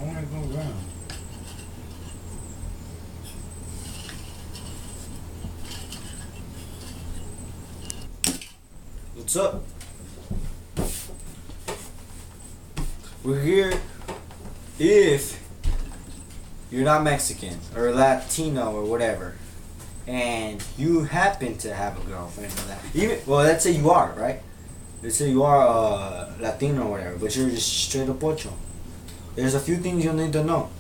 I want to go around. What's up? We're here if you're not Mexican or Latino or whatever, and you happen to have a girlfriend or that. Well, let's say you are, right? Let's say you are Latino or whatever, but you're just straight up pocho. There's a few things you'll need to know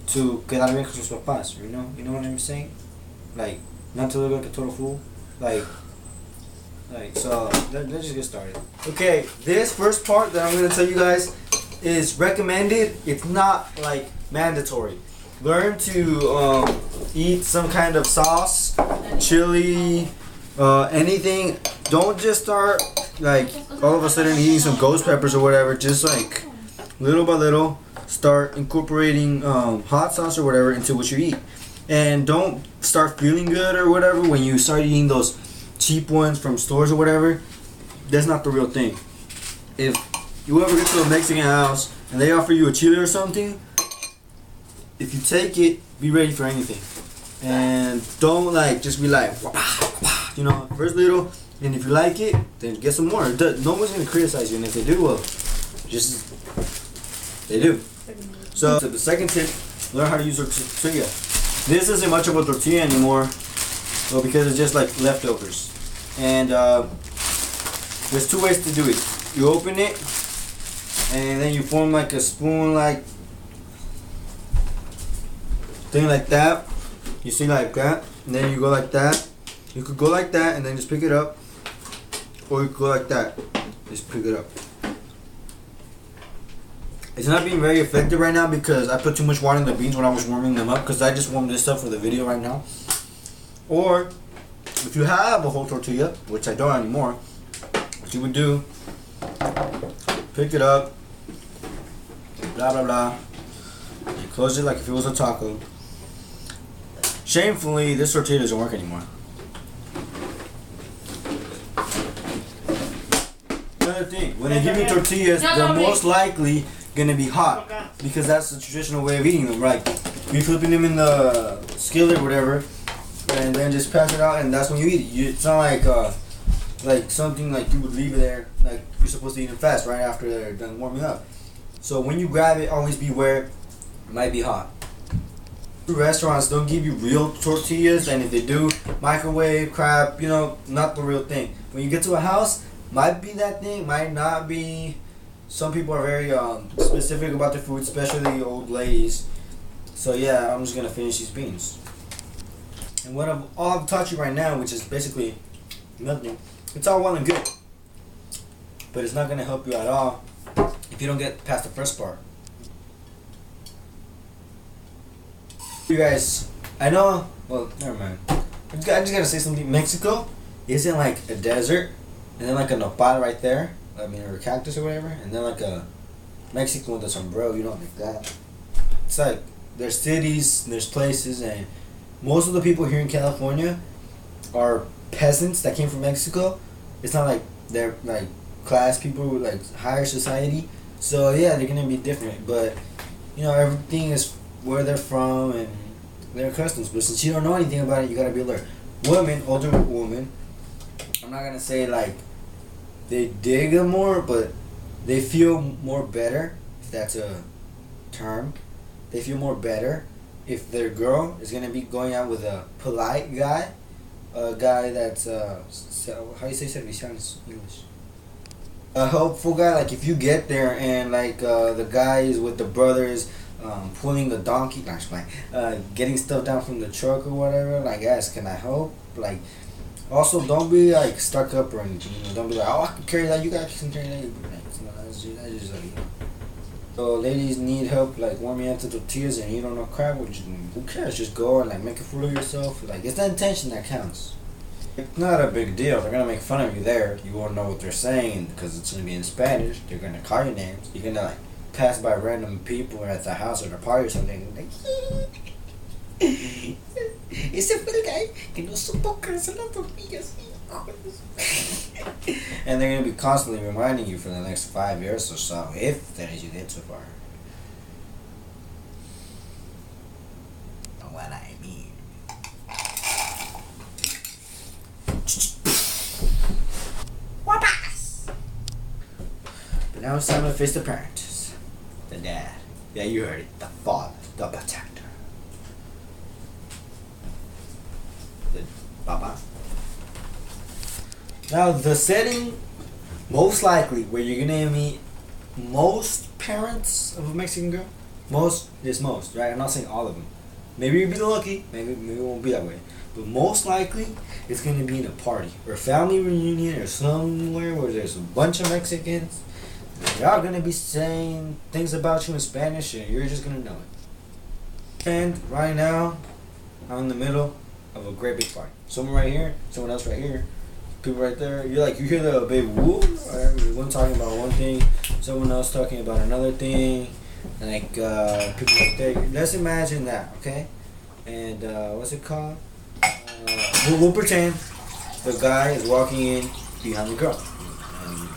to quedar bien con sus papás. You know what I'm saying? Like, not to look like a total fool. So let's just get started. Okay, this first part that I'm gonna tell you guys is recommended. It's not like mandatory. Learn to eat some kind of sauce, chili, anything. Don't just start like all of a sudden eating some ghost peppers or whatever. Just like little by little, start incorporating hot sauce or whatever into what you eat. And don't start feeling good or whatever when you start eating those cheap ones from stores or whatever. That's not the real thing. If you ever get to a Mexican house and they offer you a chili or something, if you take it, be ready for anything. And don't just be like, you know, first little, and if you like it, then get some more. No one's gonna criticize you, and if they do, well, just they do. So the second tip, learn how to use a tortilla. This isn't much of a tortilla anymore, well, because it's just like leftovers. And there's two ways to do it. You open it, and then you form like a spoon, like thing like that. You see, like that, and then you go like that. You could go like that and then just pick it up, or you could go like that, just pick it up. It's not being very effective right now because I put too much water in the beans when I was warming them up, because I just warmed this up for the video right now. Or if you have a whole tortilla, which I don't anymore, what you would do, pick it up, blah blah blah, you close it like if it was a taco. Shamefully, this tortilla doesn't work anymore. Another thing, when they give you tortillas, they're most likely gonna be hot, because that's the traditional way of eating them, right? You're flipping them in the skillet or whatever, and then just pass it out, and that's when you eat it. It's not like something like you would leave it there, like you're supposed to eat it fast right after they're done warming up. So when you grab it, always beware, it might be hot. Restaurants don't give you real tortillas, and if they do, microwave crap, you know, not the real thing. When you get to a house, might be that thing, might not be. Some people are very specific about their food, especially old ladies. So yeah, I'm just gonna finish these beans. And what I've taught you right now, which is basically nothing, it's all well and good, but it's not gonna help you at all if you don't get past the first part. You guys, I know, well, never mind. I just gotta say something. Mexico isn't like a desert, and then like a nopal right there, or a cactus or whatever, and then like a Mexican with a sombrero, you know, like that. It's like, there's cities, there's places, and most of the people here in California are peasants that came from Mexico. It's not like they're like class people with like higher society. So yeah, they're gonna be different, but you know, everything is where they're from and their customs. But since you don't know anything about it, you gotta be alert. Women, older women, I'm not gonna say like they dig them more, but they feel more better, if that's a term. They feel more better if their girl is gonna be going out with a polite guy, a guy that's how do you say servicial in English? A helpful guy. Like if you get there and like the guy is with the brothers, pulling a donkey, getting stuff down from the truck or whatever, like, guys, can I help? Like, also don't be like stuck up or anything. You know? Don't be like, oh, I can carry that. You guys can carry that. Like, you know, that's just like, you know. So ladies need help like warming up to tortillas and you don't know crap. Who cares? Just go and like make a fool of yourself. Like, it's the intention that counts. It's not a big deal. They're gonna make fun of you there. You won't know what they're saying because it's gonna be in Spanish. They're gonna call your names. You're gonna like pass by random people at the house or the party or something. Like, ese fue el guy que no supo crecer las tortillas. And they're gonna be constantly reminding you for the next 5 years or so, if that is you did so far. now it's time to face the parents. The dad. Yeah, you heard it. The father. The protector. The papa. Now the setting, most likely, where you're gonna meet most parents of a Mexican girl. Most, right? I'm not saying all of them. Maybe you'll be lucky. Maybe it won't be that way. But most likely, it's gonna be in a party or a family reunion or somewhere where there's a bunch of Mexicans. They're all gonna be saying things about you in Spanish, and you're just gonna know it. And right now, I'm in the middle of a great big party. Someone right here, someone else right here, people right there. You hear the big whoop, or one talking about one thing, someone else talking about another thing, and people right there. Let's imagine that, okay? And what's it called? We'll pretend the guy is walking in behind the girl. And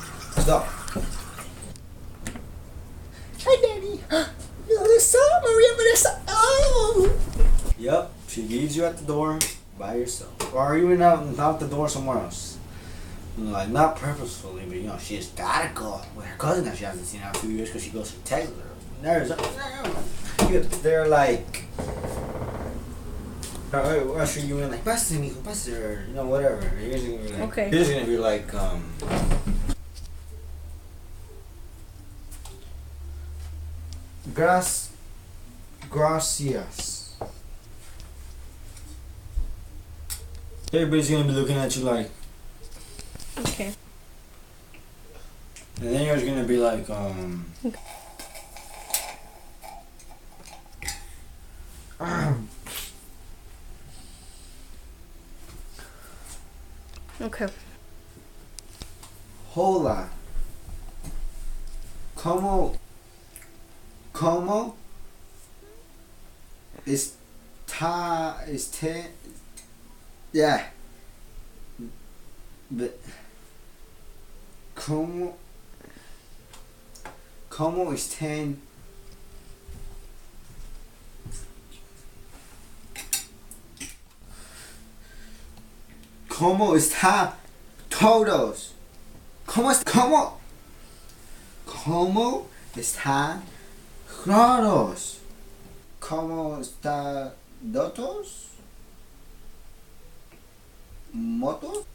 stop. Hi, Daddy. Melissa, Maria, Melissa. Oh. Yep, she leaves you at the door by yourself, or even out the door somewhere else. Like not purposefully, but she just gotta go with her cousin that she hasn't seen in a few years because she goes to Texas. They're like, usher you in like, pase, mijo, pase, or whatever. You're just gonna be like, okay. You're just gonna be like, gracias. Everybody's gonna be looking at you like, okay. And then you're just gonna be like, Okay. Hola. ¿Cómo está, yeah. But, ¿cómo están? ¿Cómo está todos? ¿Cómo están todos? ¿Cómo está todos? Motos?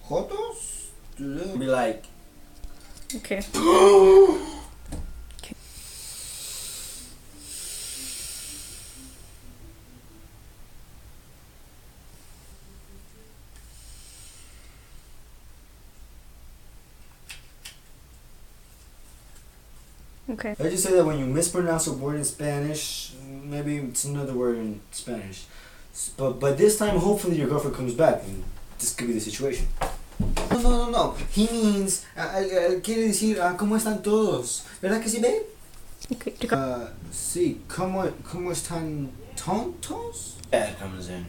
Jotos? Be like, Okay. Okay. I just say that when you mispronounce a word in Spanish, maybe it's another word in Spanish. But this time, hopefully, your girlfriend comes back, and this could be the situation. No. He means, quiere decir, ¿cómo están todos? ¿Verdad que sí, babe? Okay. Sí, ¿cómo están tontos? Dad comes in.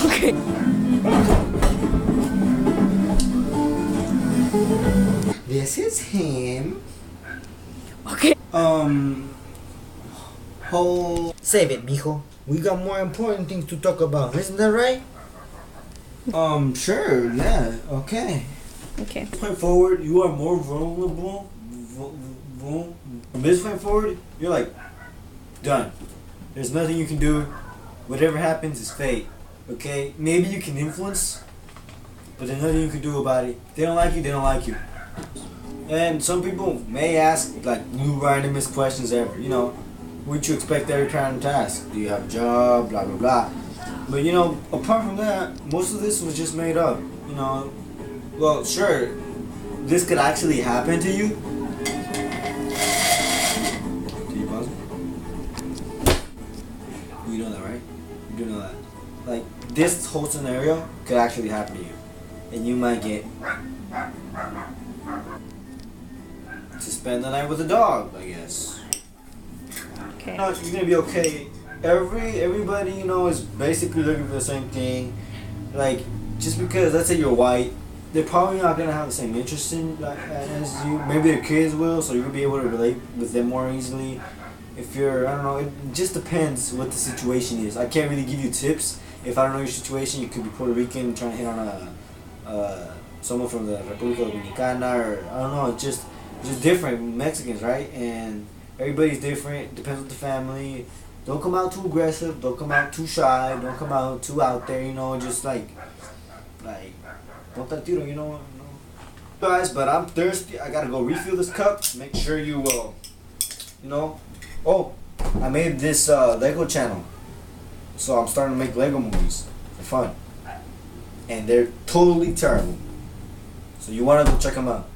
Okay. This is him. Okay. Save it, mijo. We got more important things to talk about. Isn't that right? Sure, yeah, okay. Okay. From this point forward, you are more vulnerable. From this point forward, you're like, done. There's nothing you can do. Whatever happens is fate. Okay? Maybe you can influence, but there's nothing you can do about it. They don't like you, they don't like you. And some people may ask, like, new randomest questions ever. What you expect every parent to ask? Do you have a job? Blah, blah, blah. But, apart from that, most of this was just made up. Well, sure, this could actually happen to you. Do you pause? You know that, right? You do know that. Like, this whole scenario could actually happen to you. And you might get to spend the night with a dog, I guess. Okay. No, you're gonna be okay. Everybody, is basically looking for the same thing. Like, just because, let's say you're white, they're probably not gonna have the same interest in as you. Maybe their kids will, so you'll be able to relate with them more easily. If you're, I don't know, it just depends what the situation is. I can't really give you tips if I don't know your situation, you could be Puerto Rican trying to hit on someone from the República Dominicana, or I don't know. It's just different. Mexicans, right? And everybody's different. Depends on the family. Don't come out too aggressive. Don't come out too shy. Don't come out too out there. You know, just like don't that tiro. You know. Guys, but I'm thirsty. I gotta go refill this cup. Make sure you you know. Oh, I made this Lego channel, so I'm starting to make Lego movies for fun, and they're totally terrible. So you wanna go check them out.